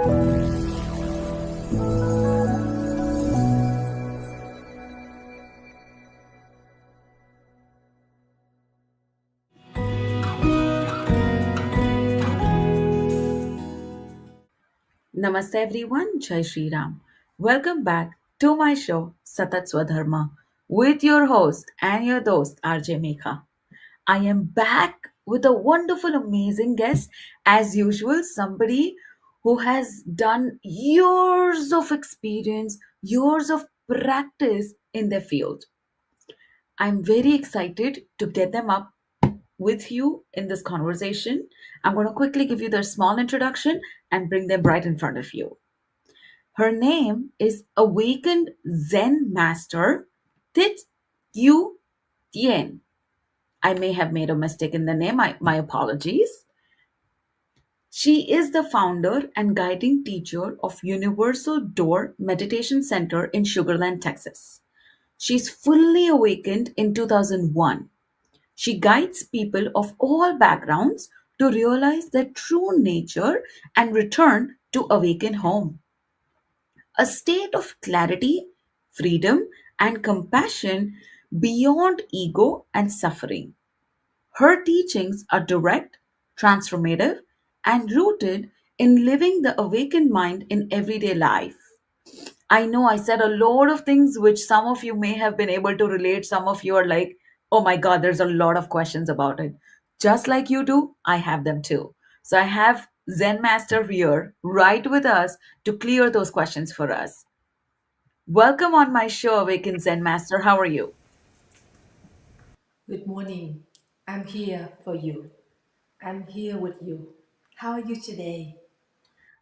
Namaste everyone, Jai Shri Ram. Welcome back to my show Satat Swadharma with your host and your host RJ Megha. I am back with a wonderful, amazing guest, as usual, somebody who has done years of experience, years of practice in their field. I'm very excited to get them up with you in this conversation. I'm going to quickly give you their small introduction and bring them right in front of you. Her name is Awakened Zen Master Thich Dieu Thien. I may have made a mistake in the name. My apologies. She is the founder and guiding teacher of Universal Door Meditation Center in Sugarland, Texas. She's fully awakened in 2001. She guides people of all backgrounds to realize their true nature and return to awaken home. A state of clarity, freedom, and compassion beyond ego and suffering. Her teachings are direct, transformative, and rooted in living the awakened mind in everyday life. I know I said a lot of things which some of you may have been able to relate. Some of you are like, oh my God, there's a lot of questions about it. Just like you do, I have them too. So I have Zen Master here right with us to clear those questions for us. Welcome on my show, Awaken Zen Master. How are you? Good morning. I'm here for you. I'm here with you. How are you today?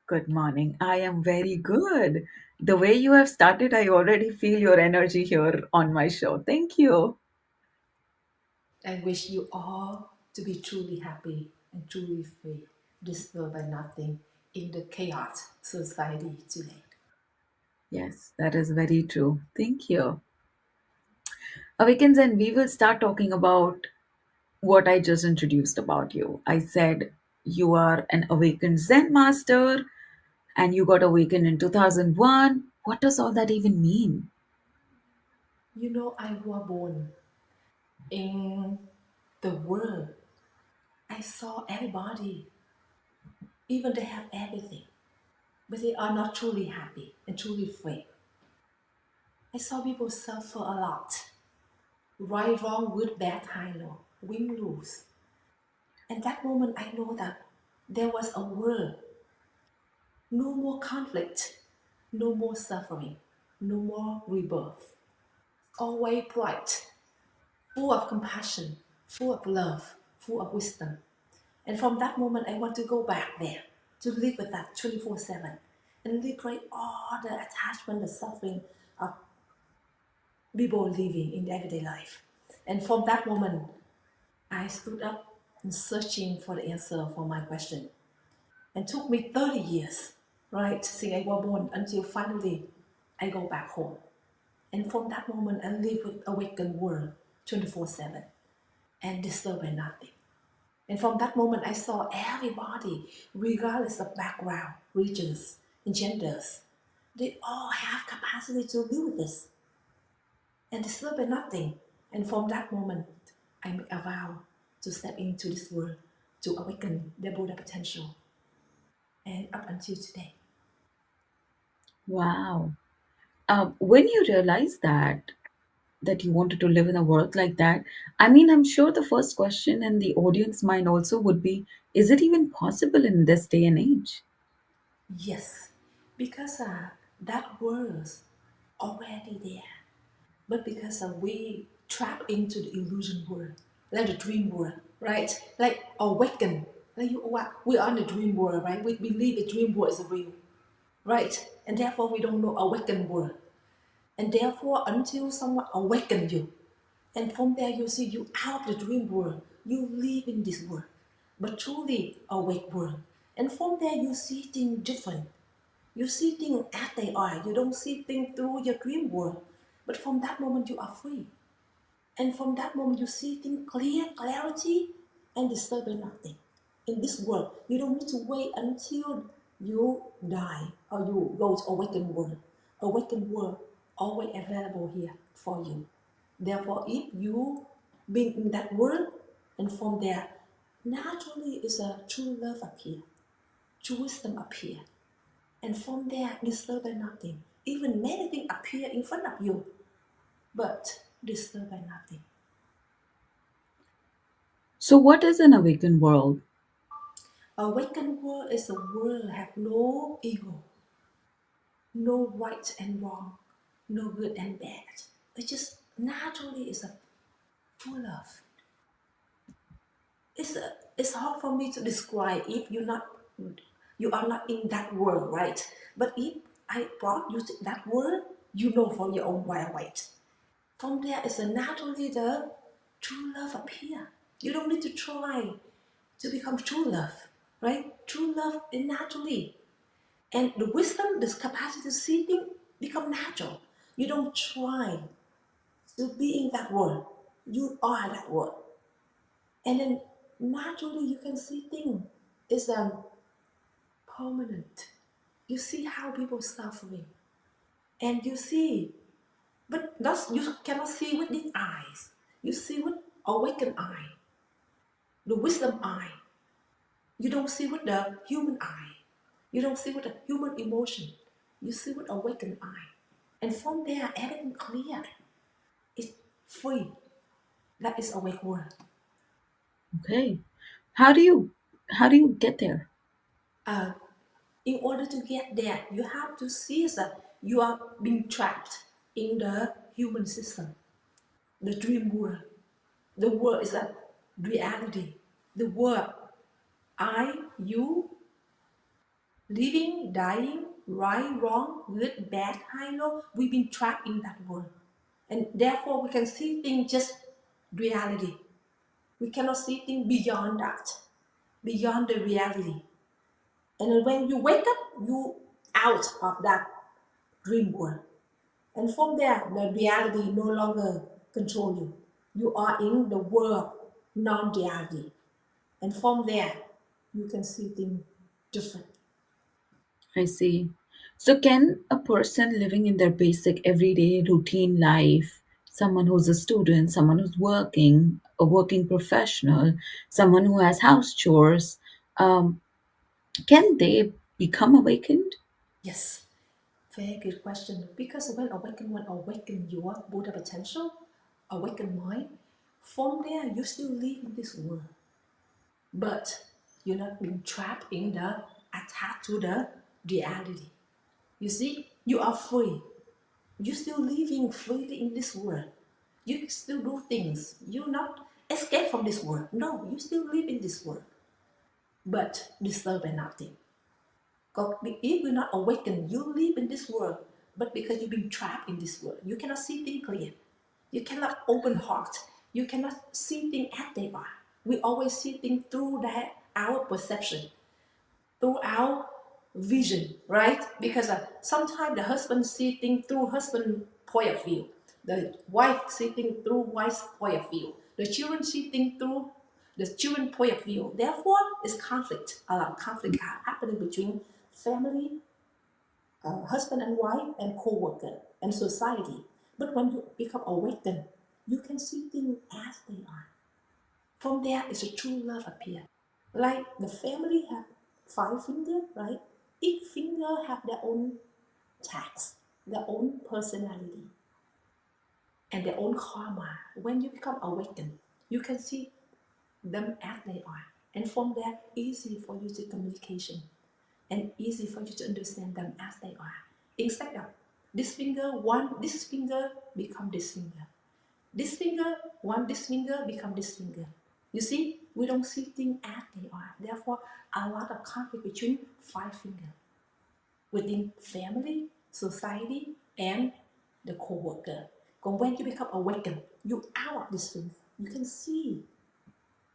Good morning. I am very good. The way you have started, I already feel your energy here on my show. Thank you. I wish you all to be truly happy and truly free, disturbed by nothing in the chaos society today. Yes, that is very true. Thank you. Awakens, and we will start talking about what I just introduced about you. I said you are an awakened Zen master and you got awakened in 2001. What does all that even mean? You know, I was born in the world. I saw everybody, even they have everything, but they are not truly happy and truly free. I saw people suffer a lot. Right, wrong, good, bad, high, low, win, lose. And that moment, I know that there was a world, no more conflict, no more suffering, no more rebirth. Always bright, full of compassion, full of love, full of wisdom. And from that moment, I want to go back there to live with that 24/7 and liberate all the attachment, the suffering of people living in everyday life. And from that moment, I stood up and searching for the answer for my question. And took me 30 years, right, since I was born until finally I go back home. And from that moment, I live with awakened world 24/7 and disturbed by nothing. And from that moment, I saw everybody, regardless of background, regions, and genders, they all have capacity to live with this and disturbed by nothing. And from that moment, I make a vow to step into this world to awaken their Buddha potential. And up until today. Wow. When you realized that you wanted to live in a world like that, I mean, I'm sure the first question in the audience mind also would be, is it even possible in this day and age? Yes, because that was already there. But because we trap into the illusion world, like the dream world, right? Like awaken, like we are in the dream world, right? We believe the dream world is real, right? And therefore we don't know awaken world. And therefore until someone awaken you, and from there you see you out of the dream world, you live in this world, but truly awake world. And from there you see things different. You see things as they are. You don't see things through your dream world. But from that moment, you are free. And from that moment, you see things clear, clarity, and disturbing nothing. In this world, you don't need to wait until you die or you go to awakened world. Awakened world always available here for you. Therefore, if you been in that world and from there, naturally is a true love appear, true wisdom appear. And from there, disturbed by nothing. Even many things appear in front of you, but disturbed by nothing. So, what is an awakened world? Awakened world is a world have no ego, no right and wrong, no good and bad. It just naturally is a full of. It's hard for me to describe if you are not in that world, right? But if I brought you to that world, you know from your own right. From there is a naturally the true love appear. You don't need to try to become true love, right? True love is naturally. And the wisdom, this capacity to see things become natural. You don't try to be in that world. You are that world. And then naturally you can see things is permanent. You see how people suffering. And you see, but that's you cannot see with these eyes. You see with awakened eye, the wisdom eye. You don't see with the human eye. You don't see with the human emotion. You see with awakened eye. And from there, everything clear. It's free. That is awake world. Okay. How do you how do you get there? Uh, in order to get there, you have to see that you are being trapped in the human system, the dream world. The world is a reality. The world, I, you, living, dying, right, wrong, good, bad, high, low, we've been trapped in that world. And therefore, we can see things just reality. We cannot see things beyond that, beyond the reality. And then when you wake up, you out of that dream world. And from there, the reality no longer control you. You are in the world non-reality. And from there, you can see things different. I see. So, can a person living in their basic everyday routine life, someone who's a student, someone who's working, a working professional, someone who has house chores, um, can they become awakened? Yes, very good question. Because when awaken your Buddha potential, awaken mind, from there you still live in this world. But you're not being trapped in the attached to the reality. You see, you are free. You're still living freely in this world. You still do things. You not escape from this world. No, you still live in this world. But disturbed by nothing. God, if you're not awakened, you live in this world, but because you've been trapped in this world, you cannot see things clear. You cannot open heart. You cannot see things as they are. We always see things through our perception, through our vision, right? Because sometimes the husband see things through husband point of view. The wife see things through wife's point of view. The children see things through the children point of view. Therefore, it's conflict. A lot of conflict happening between family, husband and wife, and co-worker, and society. But when you become awakened, you can see things as they are. From there is a true love appear. Like the family have 5 fingers, right? Each finger have their own tax, their own personality, and their own karma. When you become awakened, you can see them as they are. And from there, easy for you to communication and easy for you to understand them as they are. Instead of this finger become this finger. This finger, this finger become this finger. You see, we don't see things as they are. Therefore, a lot of conflict between 5 fingers within family, society, and the co-worker. Because when you become awakened, you out of this finger. You can see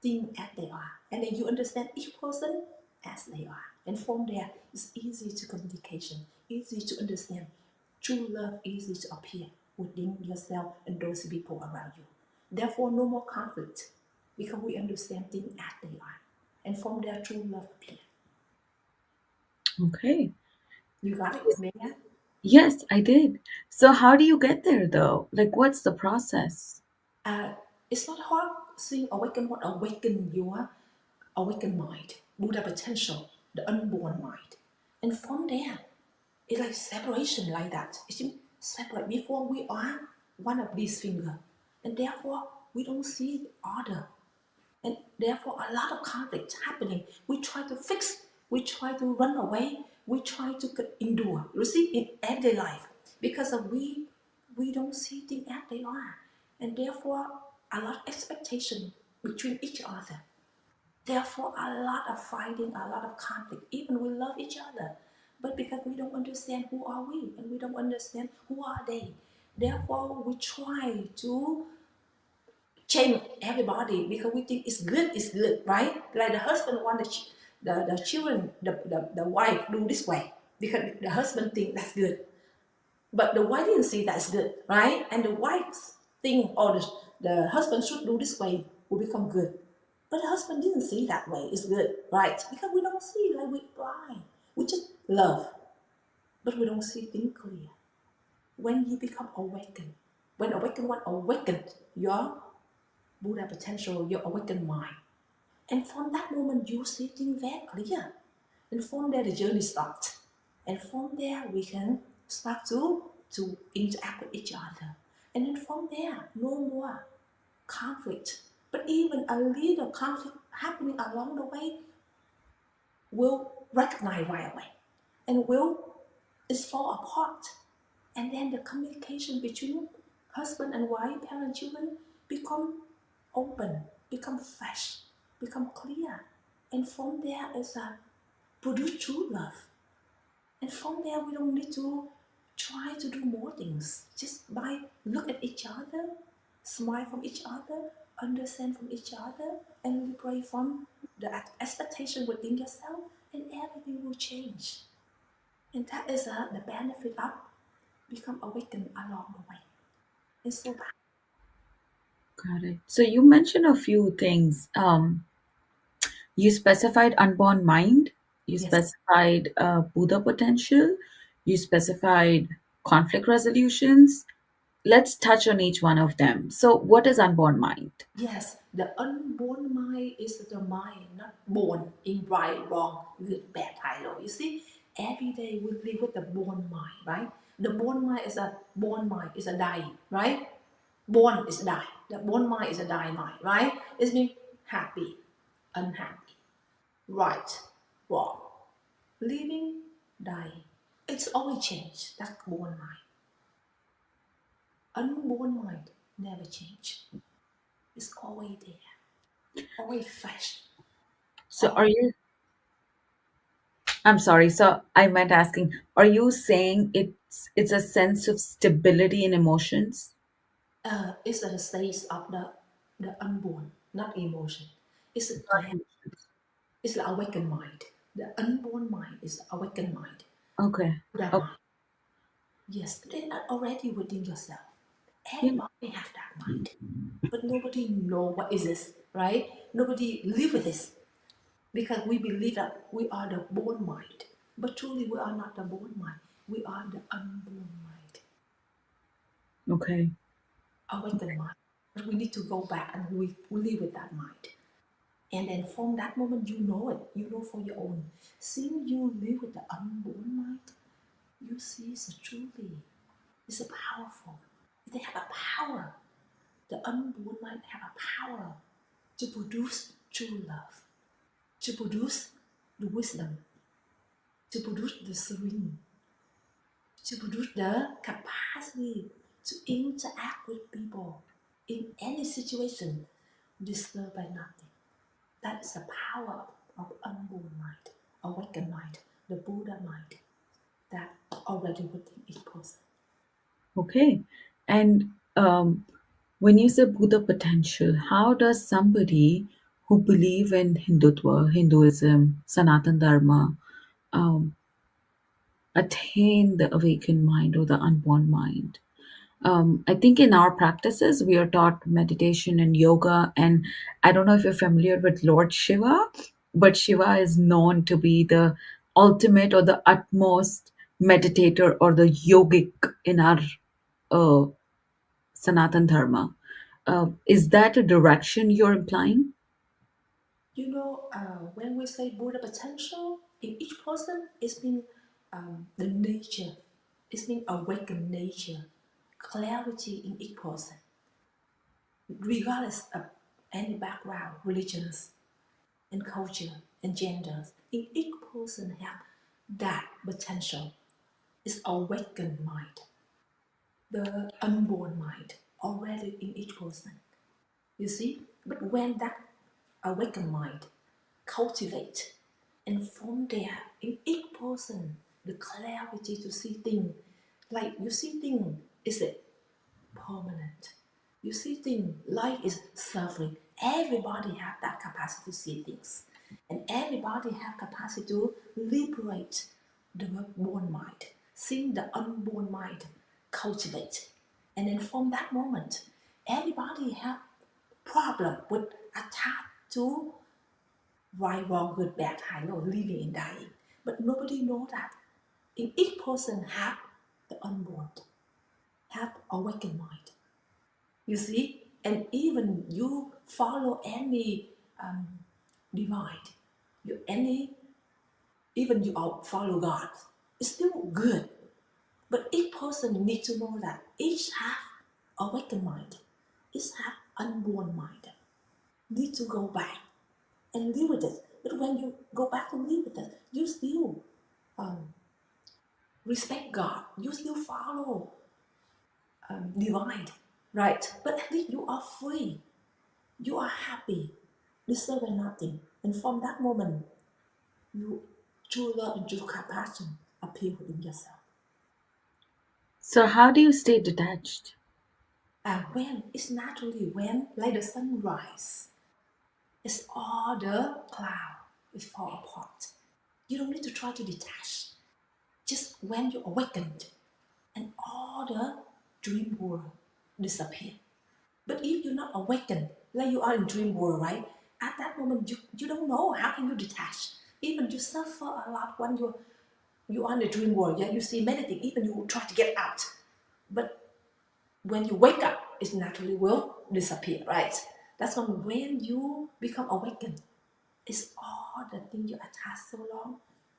things as they are. And then you understand each person as they are. And from there, it's easy to communication, easy to understand. True love easy to appear within yourself and those people around you. Therefore, no more conflict because we understand things as they are. And from there, true love appears. Okay. You got it, Megha? Yes, I did. So how do you get there though? Like, what's the process? Uh, it's not hard seeing awaken what awaken your awakened mind, Buddha potential, the unborn mind. And from there, it's like separation like that. It's separate before we are one of these fingers. And therefore, we don't see the other. And therefore, a lot of conflict happening. We try to fix, we try to run away, we try to endure. You see, in everyday life, because of we don't see things as they are. And therefore, a lot of expectation between each other. Therefore, a lot of fighting, a lot of conflict. Even we love each other, but because we don't understand who are we and we don't understand who are they, therefore we try to change everybody because we think it's good, right? Like the husband want the children, the wife do this way because the husband think that's good, but the wife didn't see that's good, right? And the wife think, oh, the husband should do this way will become good. But the husband didn't see that way. It's good, right? Because we don't see, like we blind. We just love, but we don't see things clear. When you become awakened, when awakened one awakened your Buddha potential, your awakened mind. And from that moment, you see things very clear. And from there, the journey starts. And from there, we can start to interact with each other. And then from there, no more conflict. But even a little conflict happening along the way will recognize right away and will is fall apart. And then the communication between husband and wife, parent, children become open, become fresh, become clear. And from there is a produce true love. And from there we don't need to try to do more things. Just by look at each other, smile from each other, understand from each other, and liberate from the expectation within yourself, and everything will change. And that is the benefit of become awakened along the way. It's so powerful. Got it. So you mentioned a few things. You specified unborn mind, you Yes, specified Buddha potential, you specified conflict resolutions. Let's touch on each one of them. So, what is unborn mind? yes. The unborn mind is the mind not born in right, wrong, good, bad, high, low. You see, every day we live with the born mind, right? The born mind is a born mind is a dying, right? Born is die. The born mind is a die mind, right? It means happy, unhappy, right, wrong, living, dying. It's always change. That's born mind. Unborn mind never change. It's always there, always fresh, So, are always. you, I'm sorry, so I meant asking, are you saying it's a sense of stability in emotions? It's a state of the unborn, not emotion. It's a Not clarity. emotions. It's the awakened mind. The unborn mind is the awakened mind. Okay. That Okay. mind. Yes, they are already within yourself. Yeah. Everybody have that mind, but nobody know what is this, right? Nobody live with this because we believe that we are the born mind, but truly we are not the born mind. We are the unborn mind, Okay. awakened mind. But we need to go back and we live with that mind. And then from that moment, you know it. You know for your own. Seeing you live with the unborn mind, you see it's a truly, it's a powerful. They have a power. The unborn mind have a power to produce true love, to produce the wisdom, to produce the serene, to produce the capacity to interact with people in any situation disturbed by nothing. That is the power of unborn mind, awakened mind, the Buddha mind that already within each person. Okay. And when you say Buddha potential, how does somebody who believe in Hindutva, Hinduism, Sanatan Dharma, um, attain the awakened mind or the unborn mind? I think in our practices, we are taught meditation and yoga. And I don't know if you're familiar with Lord Shiva, but Shiva is known to be the ultimate or the utmost meditator or the yogic in our uh, Sanatan Dharma. Is that a direction you're implying? When we say Buddha potential, in each person, it's been the nature, it's been awakened nature, clarity in each person, regardless of any background, religions, and culture, and genders. In each person have that potential. It's awakened mind, the unborn mind, already in each person. You see? But when that awakened mind cultivate and from there in each person the clarity to see things like you see things is it permanent, you see things life is suffering, everybody have that capacity to see things and everybody have capacity to liberate the born mind, seeing the unborn mind cultivate, and then from that moment everybody have problem with attached to right, wrong, good, bad, high, low, living and dying. But nobody know that. In each person have the unborn, have awakened mind. You see, and even you follow any divine, you any even you follow God, it's still good. But each person need to know that each have awakened mind, each have unborn mind. Need to go back and live with it. But when you go back and live with it, you still um, respect God. You still follow divine, right? But at least you are free. You are happy. Deserve nothing. And from that moment, you true love and true compassion appear within yourself. So, how do you stay detached? And when it's naturally when, like the sunrise, it's all the cloud, it fall apart. You don't need to try to detach. Just when you awakened, and all the dream world disappear. But if you're not awakened, like you are in dream world, right? At that moment, you don't know how can you detach. Even you suffer a lot when you are in the dream world. Yeah, you see many things. Even you try to get out, but when you wake up, it naturally will disappear, right? That's when you become awakened. It's all the things you attach so long,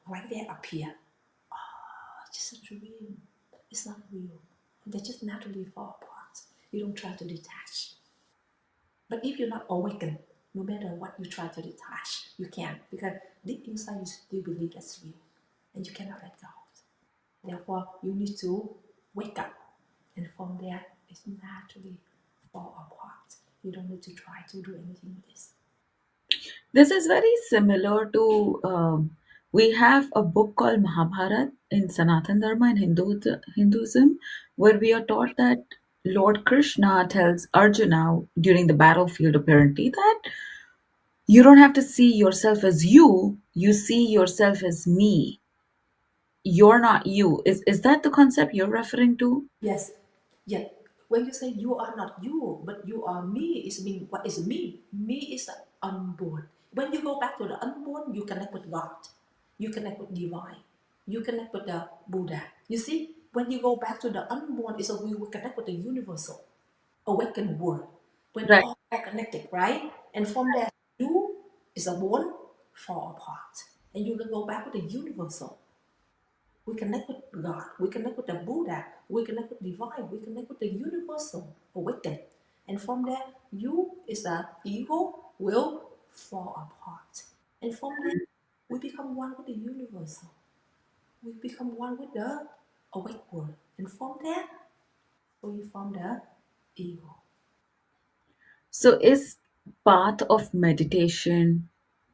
right there appear. It's just a dream. It's not real. They just naturally fall apart. You don't try to detach. But if you're not awakened, no matter what you try to detach, you can't because deep inside you still believe that's real and you cannot let go. Therefore, you need to wake up and from there it naturally fall apart. You don't need to try to do anything with this. This is very similar to we have a book called Mahabharat in Sanatan Dharma and Hinduism, where we are taught that Lord Krishna tells Arjuna during the battlefield apparently that you don't have to see yourself as you see yourself as me. You're not you. Is that the concept you're referring to? Yes, yeah. When you say you are not you, but you are me, is mean what is me? Me is the unborn. When you go back to the unborn, you connect with God. You connect with divine. You connect with the Buddha. You see, when you go back to the unborn, is a we will connect with the universal, awakened world. When Right. all are connected, right? And from there, you is a born fall apart, and you can go back with the universal. We connect with God. We connect with the Buddha. We connect with divine. We connect with the universal, awaken. And from there, you is the ego will fall apart. And from there, we become one with the universal. We become one with the awake world. And from there, we form the ego. So, is path of meditation,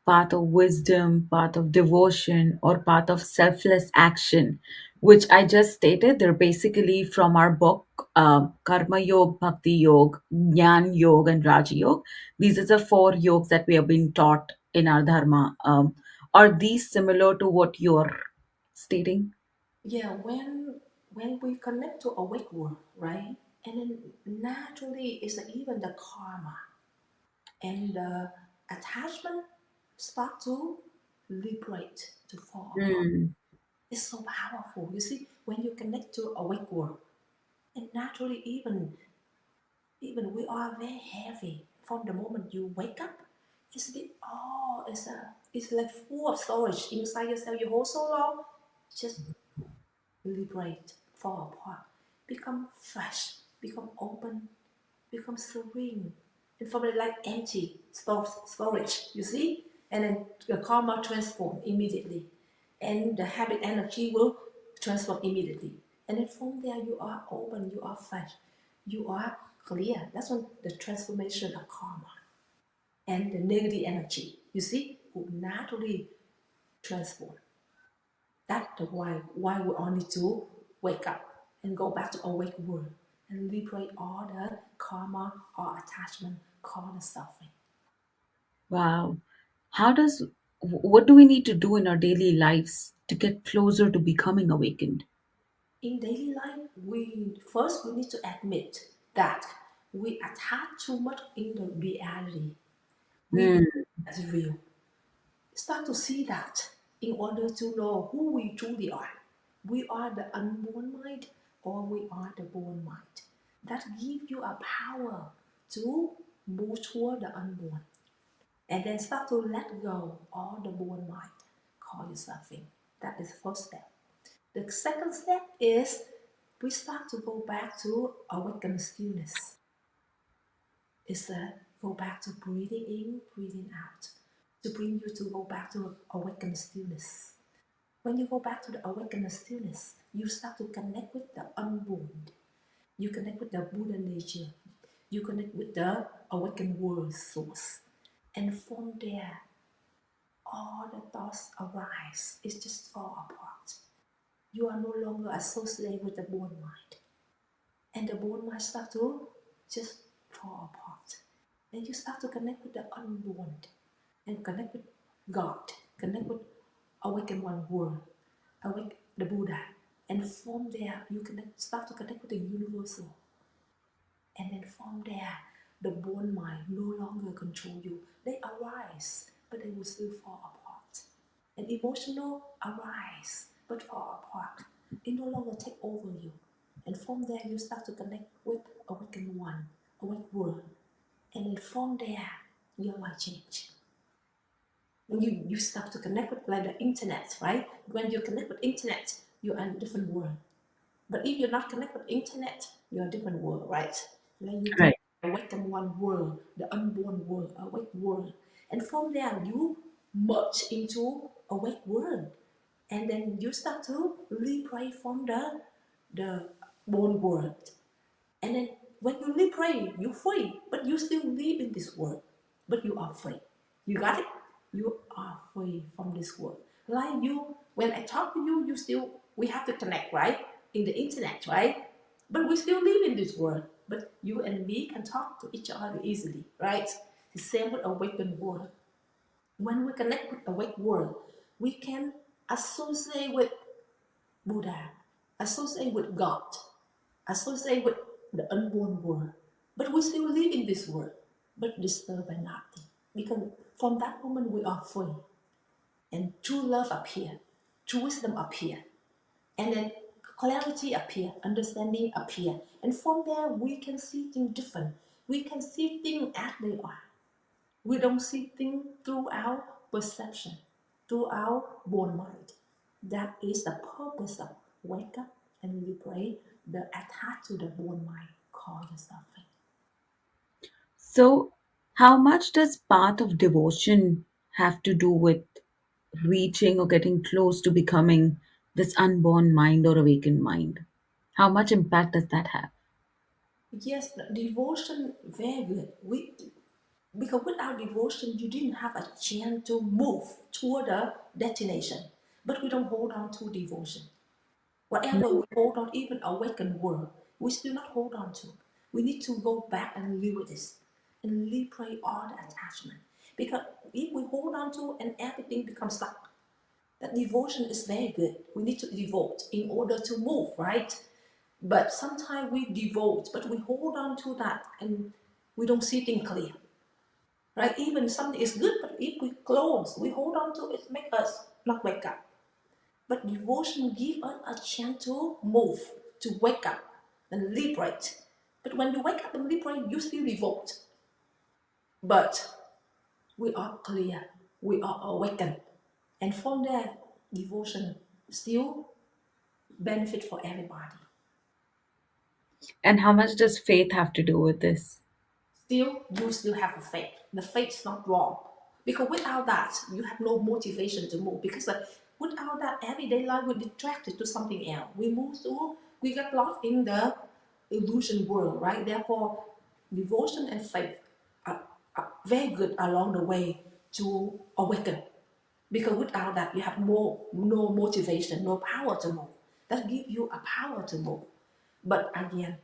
path of wisdom, path of devotion, or path of selfless action, which I just stated, they're basically from our book, Karma Yoga, Bhakti Yoga, Jnana Yoga, and Raja Yoga. These are the four yogas that we have been taught in our Dharma. Are these similar to what you're stating? Yeah, when we connect to awake world, right? And then naturally it's even the karma and the attachment start to liberate, to fall apart. Mm. It's so powerful. You see, when you connect to awake world, and naturally, even we are very heavy from the moment you wake up. It's like full of storage inside yourself. You hold so long, just liberate, fall apart, become fresh, become open, become serene, and from it like empty storage, you see, and then the karma transform immediately, and the habit energy will transform immediately, and then from there you are open, you are fresh, you are clear. That's when the transformation of karma and the negative energy, you see, will naturally transform. That's the why we all need to wake up and go back to awake world and liberate all the karma or attachment, called the suffering. Wow. How does, what do we need to do in our daily lives to get closer to becoming awakened? In daily life, we need to admit that we attach too much in the reality. We believe Mm. that's real. Start to see that in order to know who we truly are. We are the unborn mind or we are the born mind. That gives you a power to move toward the unborn. And then start to let go all the born mind. Call yourself in. That is the first step. The second step is we start to go back to awakened stillness. It's go back to breathing in, breathing out, to bring you to go back to awakened stillness. When you go back to the awakened stillness, you start to connect with the unborn. You connect with the Buddha nature. You connect with the awakened world source. And from there, all the thoughts arise. It just fall apart. You are no longer associated with the born mind. And the born mind start to just fall apart. And you start to connect with the unborn and connect with God, connect with awakened one world, awake the Buddha. And from there, you start to connect with the universal. And then from there, the born mind no longer control you. They arise, but they will still fall apart. And emotional arise, but fall apart. It no longer take over you. And from there, you start to connect with awakened one, awake world. And then from there, your life change. When you start to connect with like the internet, right? When you connect with internet, you're in a different world. But if you're not connected with internet, you're a different world, right? Then you can Right. awaken one world, the unborn world, awake world. And from there you merge into awake world. And then you start to liberate from the born world. And then when you liberate, you're free, but you still live in this world, but you are free. You got it? You are free from this world. Like you, when I talk to you, you still, we have to connect, right? In the internet, right? But we still live in this world. But you and me can talk to each other easily, right? The same with awakened world. When we connect with awake world, we can associate with Buddha, associate with God, associate with the unborn world. But we still live in this world, but disturbed by nothing. Because from that moment we are free. And true love appear, true wisdom appear. And then clarity appear, understanding appear. And from there we can see things different. We can see things as they are. We don't see things through our perception, through our born mind. That is the purpose of wake up and liberate the attached to the born mind called the suffering. So, how much does path of devotion have to do with reaching or getting close to becoming this unborn mind or awakened mind? How much impact does that have? Yes, devotion very good. Because without devotion, you didn't have a chance to move toward the destination. But we don't hold on to devotion. Whatever we hold on, even awakened world, we still not hold on to. We need to go back and live with this and liberate all the attachment. Because if we hold on to and everything becomes stuck, that devotion is very good. We need to devote in order to move, right? But sometimes we devote, but we hold on to that and we don't see things clear, right? Even something is good, but if we close, we hold on to it, make us not wake up. But devotion gives us a chance to move, to wake up and liberate. But when you wake up and liberate, you still revolt. But we are clear, we are awakened. And from there, devotion still benefit for everybody. And how much does faith have to do with this? Still, you still have the faith. The faith is not wrong. Because without that, you have no motivation to move. Because without that, everyday life will distracted to something else. We move to, we get lost in the illusion world, right? Therefore, devotion and faith are very good along the way to awaken. Because without that, you have no motivation, no power to move. That gives you a power to move. But again,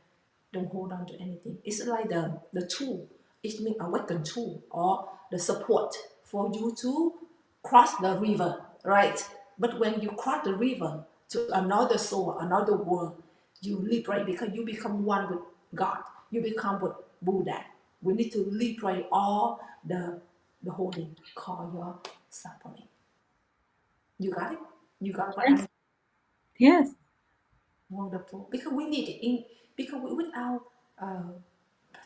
don't hold on to anything. It's like the tool. It means a weapon tool or the support for you to cross the river, right? But when you cross the river to another soul, another world, you liberate because you become one with God. You become with Buddha. We need to liberate all the holding, call your suffering. You got it? You got what Yes. I Yes. wonderful because we need it in because without uh,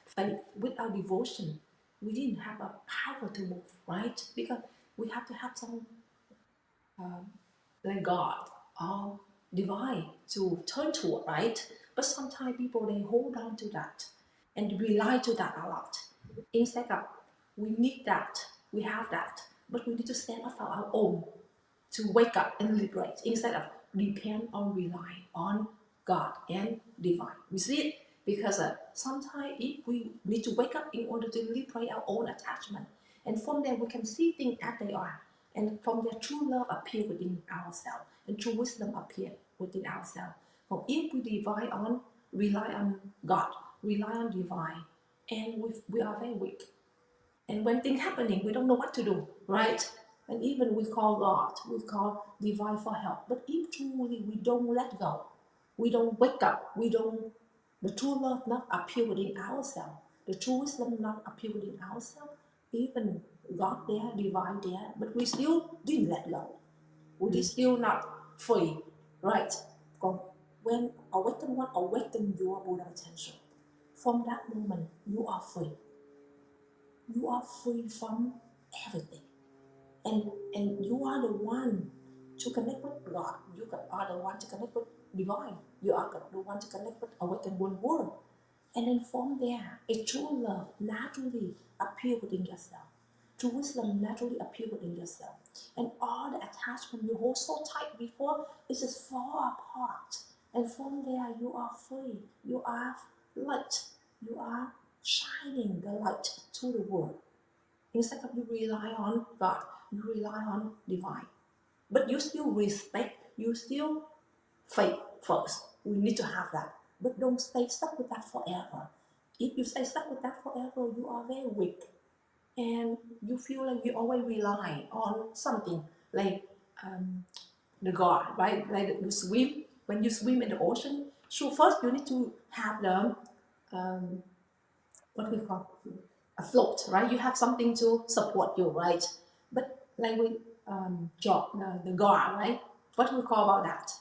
faith, without devotion, we didn't have a power to move, right? Because we have to have some like God or divine to turn toward, right? But sometimes people they hold on to that and rely to that a lot. Instead of we need that, we have that, but we need to stand up for our own to wake up and liberate instead of depend or rely on God and divine. We see it because sometimes if we need to wake up in order to liberate our own attachment, and from there we can see things as they are, and from there true love appear within ourselves, and true wisdom appear within ourselves. But if we rely on God, rely on divine, and we are very weak, and when things happening, we don't know what to do, right? And even we call God, we call divine for help. But if truly we don't let go, we don't wake up, we don't, the true love not appear within ourselves, the true wisdom not appear within ourselves, even God there, divine there, but we still didn't let go. We did still not free, right? When awaken one, awaken your Buddha potential. From that moment, you are free. You are free from everything, and you are the one to connect with God. You are the one to connect with divine. You are the one to connect with awakened one world. And then from there, a true love naturally appear within yourself. True wisdom naturally appear within yourself. And all the attachment you hold so tight before, it just fall apart. And from there, you are free. You are light. You are shining the light to the world. Instead of you rely on God, you rely on divine. But you still respect, you still faith first. We need to have that. But don't stay stuck with that forever. If you stay stuck with that forever, you are very weak. And you feel like you always rely on something like the God, right? Like you swim, when you swim in the ocean, so first you need to have the what we call a float, right? You have something to support you, right? But like with job, the guard, right? What we call about that?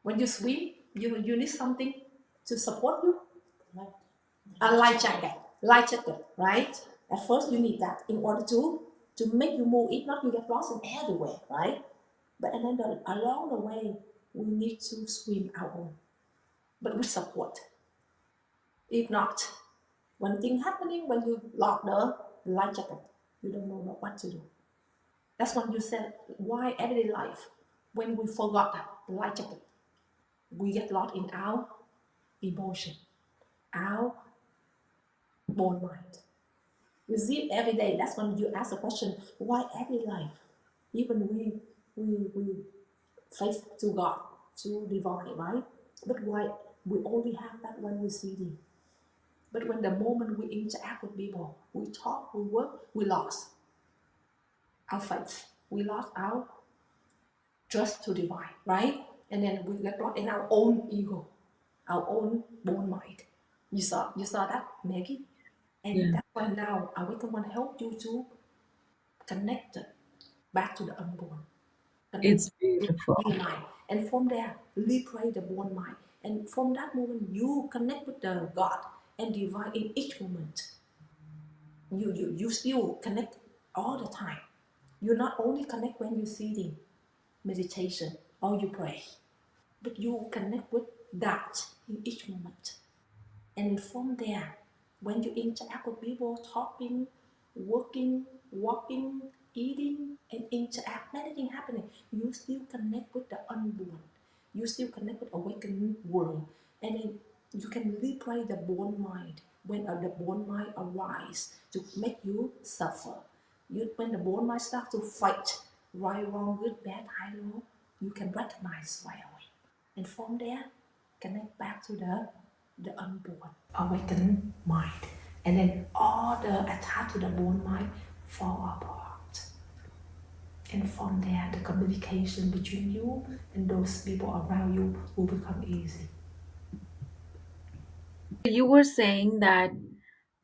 When you swim, you need something to support you. A life jacket, right? At first you need that in order to make you move. If not, you get lost in everywhere, right? But and then along the way, we need to swim our own, but with support. If not, when things happening, when you lock the life jacket, you don't know what to do. That's when you said why everyday life, when we forgot the life jacket, we get lost in our emotion, our bone mind. You see it every day. That's when you ask the question, why every life? Even we face to God, to divine, right? But why we only have that when we see Him? But when the moment we interact with people, we talk, we work, we lost our faith. We lost our trust to divine, right? And then we get lost in our own ego, our own bone mind. You saw that, Maggie? And Yeah. that's why now Awaken One help you to connect back to the unborn, connect It's with beautiful. the mind. And from there, liberate the born mind. And from that moment, you connect with the God and divine in each moment. You still connect all the time. You not only connect when you're sitting, meditation, or you pray, but you connect with that in each moment. And from there, when you interact with people, talking, working, walking, eating, and interact, anything happening, you still connect with the unborn. You still connect with awakened world. And then you can liberate the born mind when the born mind arise to make you suffer. When the born mind starts to fight, right, wrong, good, bad, high, low, you can recognize right away. And from there, connect back to the unborn, awakened mind. And then all the attached to the born mind fall apart. And from there, the communication between you and those people around you will become easy. You were saying that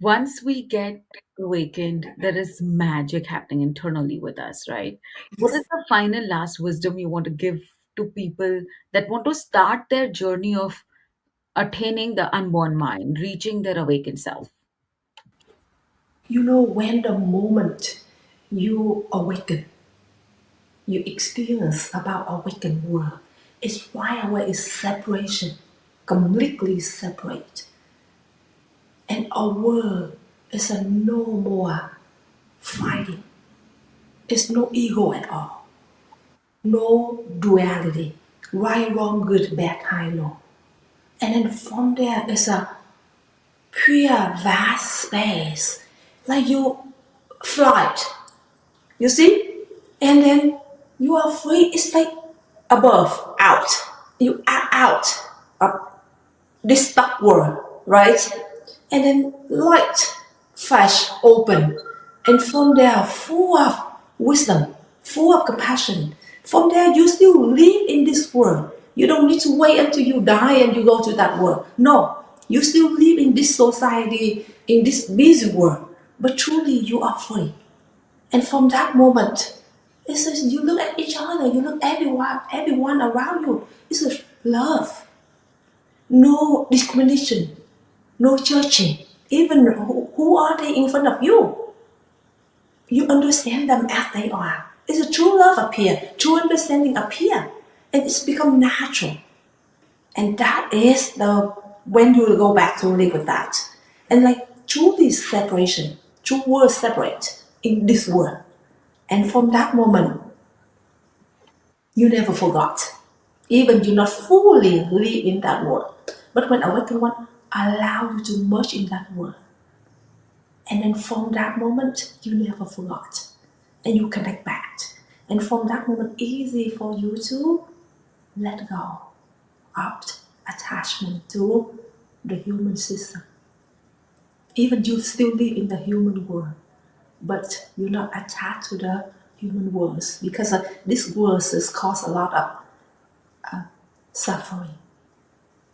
once we get awakened, there is magic happening internally with us, right? What is Yes. the final last wisdom you want to give to people that want to start their journey of attaining the unborn mind, reaching their awakened self? You know, when the moment you awaken, you experience about awakened world, it's right away is separation, completely separate. And our world is a no more fighting. It's no ego at all. No duality. Right, wrong, good, bad, high, low. And then from there is a pure vast space. Like you flight. You see? And then you are free. It's like above, out. You are out of this dark world, right? And then light, fresh, open. And from there, full of wisdom, full of compassion. From there, you still live in this world. You don't need to wait until you die and you go to that world. No, you still live in this society, in this busy world. But truly, you are free. And from that moment, it says you look at each other, you look everyone around you. It's a love, no discrimination, no judging. Even who are they in front of you? You understand them as they are. It's a true love appear, true understanding appear, and it's become natural. And that is the when you will go back to live with that. And like truly separation, true world separate in this world. And from that moment, you never forgot. Even you not fully live in that world. But when awakened one allow you to merge in that world. And then from that moment, you never forgot. And you connect back. And from that moment, easy for you to let go of attachment to the human system. Even you still live in the human world, but you're not attached to the human worlds because this world has caused a lot of suffering,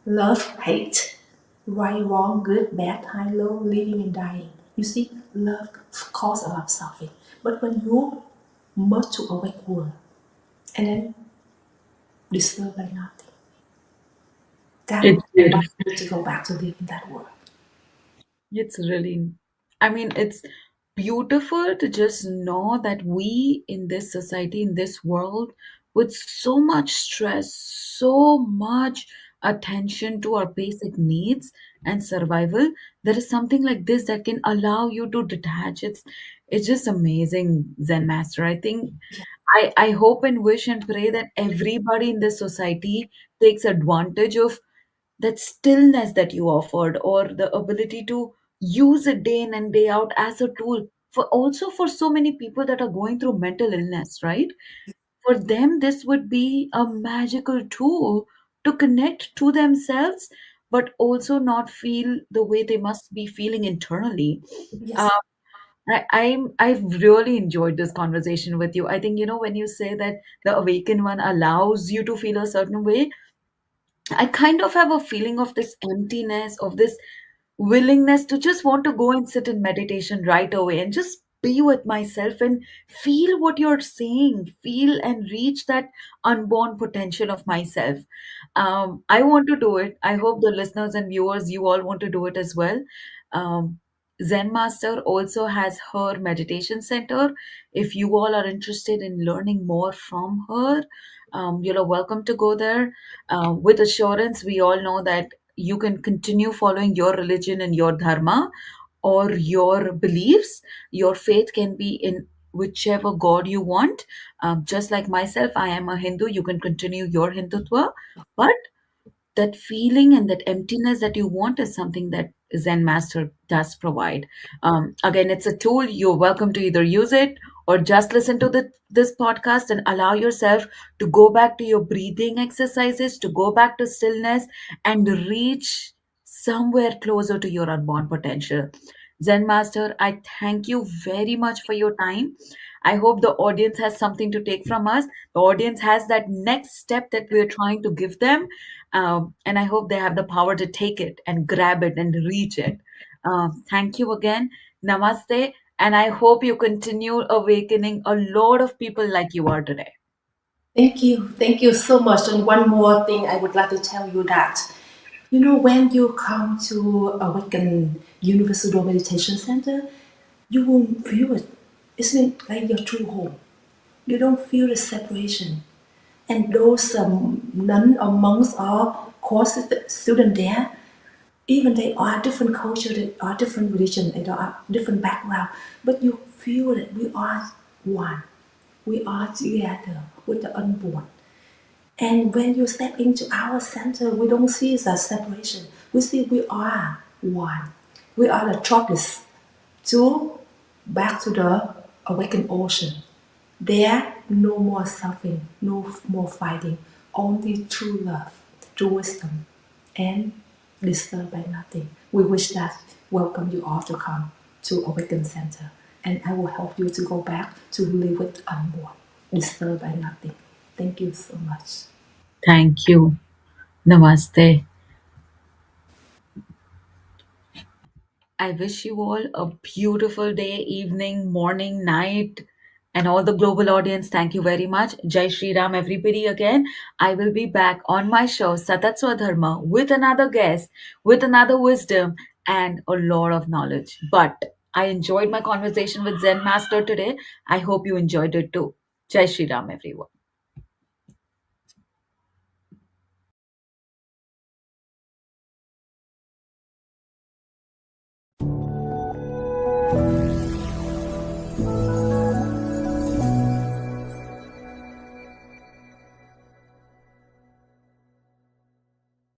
love, hate, right, wrong, good, bad, high, low, living and dying. You see, love causes a lot of suffering. But when you merge to awake world and then disturbed by nothing, that It's allows beautiful. you to go back to live in that world. It's really, I mean, it's beautiful to just know that we in this society, in this world, with so much stress, so much attention to our basic needs and survival, there is something like this that can allow you to detach. It's just amazing, Zen Master. I think Yeah. I hope and wish and pray that everybody in this society takes advantage of that stillness that you offered or the ability to use it day in and day out as a tool for also for so many people that are going through mental illness, right? For them this would be a magical tool to connect to themselves but also not feel the way they must be feeling internally. uh, Yes. I've really enjoyed this conversation with you. I think, when you say that the awakened one allows you to feel a certain way, I kind of have a feeling of this emptiness, of this. willingness to just want to go and sit in meditation right away and just be with myself and feel what you're saying, feel and reach that unborn potential of myself. I want to do it. I hope the listeners and viewers, you all want to do it as well. um, Zen Master also has her meditation center. If you all are interested in learning more from her, you're welcome to go there. With assurance, we all know that you can continue following your religion and your dharma or your beliefs. Your faith can be in whichever god you want. Just like myself, I am a Hindu. You can continue your Hindutva, but that feeling and that emptiness that you want is something that Zen Master does provide. Again, it's a tool. You're welcome to either use it or just listen to this podcast and allow yourself to go back to your breathing exercises, to go back to stillness and reach somewhere closer to your unborn potential. Zen Master, I thank you very much for your time. I hope the audience has something to take from us. The audience has that next step that we're trying to give them, and I hope they have the power to take it and grab it and reach it. Thank you again. Namaste. And I hope you continue awakening a lot of people like you are today. Thank you. Thank you so much. And one more thing I would like to tell you that, when you come to Awaken Universal Meditation Center, you won't feel it. It's like your true home. You don't feel the separation. And those nuns or monks or course students there, even they are different culture, they are different religion, they are different background, but you feel that we are one. We are together with the unborn. And when you step into our center, we don't see the separation. We see we are one. We are the droplets to back to the awakened ocean. There, no more suffering, no more fighting, only true love, true wisdom, and disturbed by nothing. We wish that welcome you all to come to Awaken Center, and I will help you to go back to live with unborn, disturbed by nothing. Thank you so much. Thank you. Namaste. I wish you all a beautiful day, evening, morning, night, and all the global audience. Thank you very much. Jai Shri Ram, everybody. Again, I will be back on my show, Satatswa Dharma, with another guest, with another wisdom, and a lot of knowledge. But I enjoyed my conversation with Zen Master today. I hope you enjoyed it too. Jai Shri Ram, everyone.